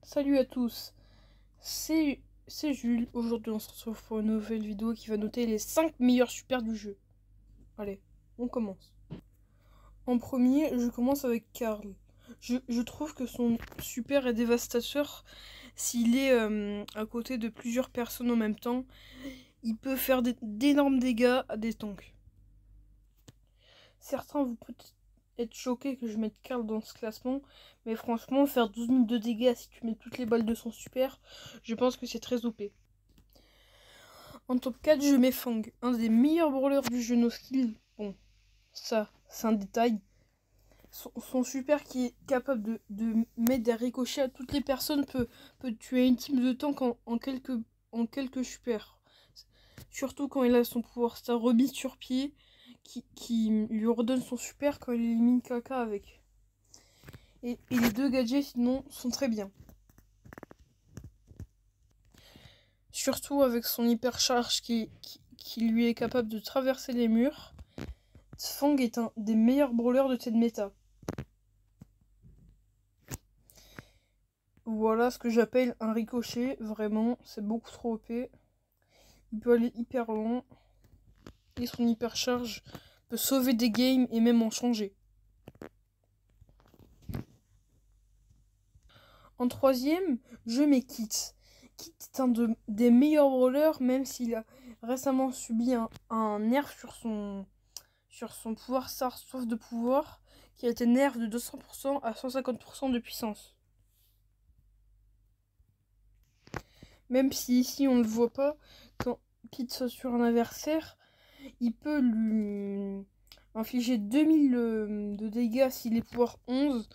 Salut à tous, c'est Jules. Aujourd'hui on se retrouve pour une nouvelle vidéo qui va noter les 5 meilleurs super du jeu. Allez, on commence. En premier, je commence avec Karl. Je trouve que son super est dévastateur. S'il est à côté de plusieurs personnes en même temps, il peut faire d'énormes dégâts à des tanks. Certains vous peut être choqués que je mette Karl dans ce classement, mais franchement, faire 12 000 de dégâts si tu mets toutes les balles de son super, je pense que c'est très OP. En top 4, je mets Fang, un des meilleurs brawlers du jeu no skill. Bon, ça, c'est un détail. Son super qui est capable de mettre des ricochets à toutes les personnes peut tuer une team de tank en quelques super. Surtout quand il a son pouvoir star remis sur pied qui lui redonne son super quand il élimine Kaka avec. Et les deux gadgets sinon sont très bien. Surtout avec son hypercharge qui lui est capable de traverser les murs. Fang est un des meilleurs brawlers de cette méta. Voilà ce que j'appelle un ricochet, vraiment, c'est beaucoup trop OP. Il peut aller hyper loin. Et son hypercharge peut sauver des games et même en changer. En troisième, je mets Kit. Kit est un des meilleurs brawlers, même s'il a récemment subi un nerf sur son pouvoir star soif de pouvoir, qui a été nerf de 200% à 150% de puissance. Même si ici on ne le voit pas, quand Kit saute sur un adversaire, il peut lui infliger 2000 de dégâts s'il est pouvoir 11,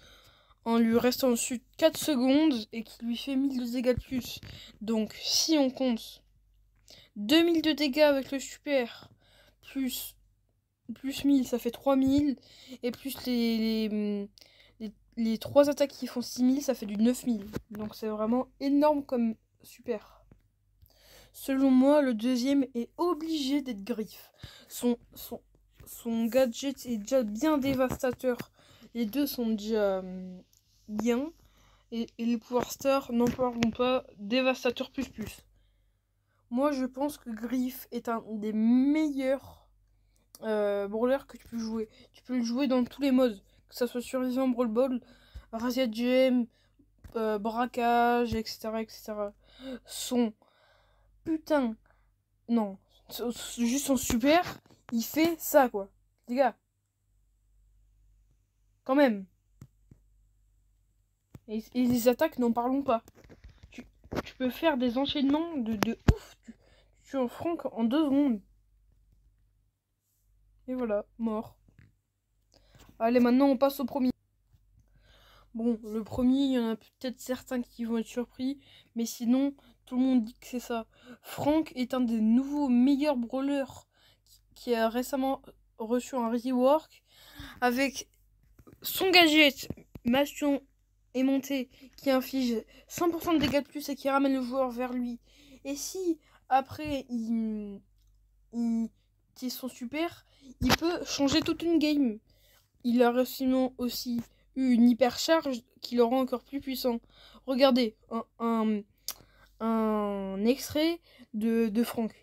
en lui restant dessus 4 secondes et qui lui fait 1000 de dégâts de plus. Donc si on compte 2000 de dégâts avec le super, plus 1000, ça fait 3000, et plus les 3 attaques qui font 6000, ça fait du 9000. Donc c'est vraiment énorme comme super. Selon moi, le deuxième est obligé d'être Griffe. Son gadget est déjà bien dévastateur. Les deux sont déjà bien. Et les pouvoirs stars, n'en parlons pas, dévastateur plus. Moi, je pense que Griffe est un des meilleurs brawlers que tu peux jouer. Tu peux le jouer dans tous les modes. Que ça soit survivant, Brawl Ball, Razzia Gem, braquage, etc. Son putain... Non, juste son super, il fait ça, quoi. Les gars. Quand même. Et les attaques, n'en parlons pas. Tu peux faire des enchaînements de ouf. Tu en franques en 2 secondes. Et voilà, mort. Allez, maintenant on passe au premier. Bon, le premier, il y en a peut-être certains qui vont être surpris. Mais sinon, tout le monde dit que c'est ça. Frank est un des nouveaux meilleurs brawlers qui a récemment reçu un rework. Avec son gadget, Bastion est monté, qui inflige 100% de dégâts de plus et qui ramène le joueur vers lui. Et si après il utilise son super, il peut changer toute une game. Il a récemment aussi eu une hypercharge qui le rend encore plus puissant. Regardez un extrait de Frank.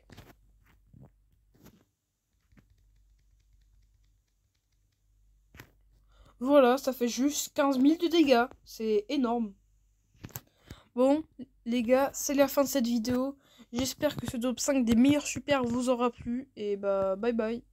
Voilà, ça fait juste 15 000 de dégâts. C'est énorme. Bon, les gars, c'est la fin de cette vidéo. J'espère que ce top 5 des meilleurs super vous aura plu. Et bah, bye bye.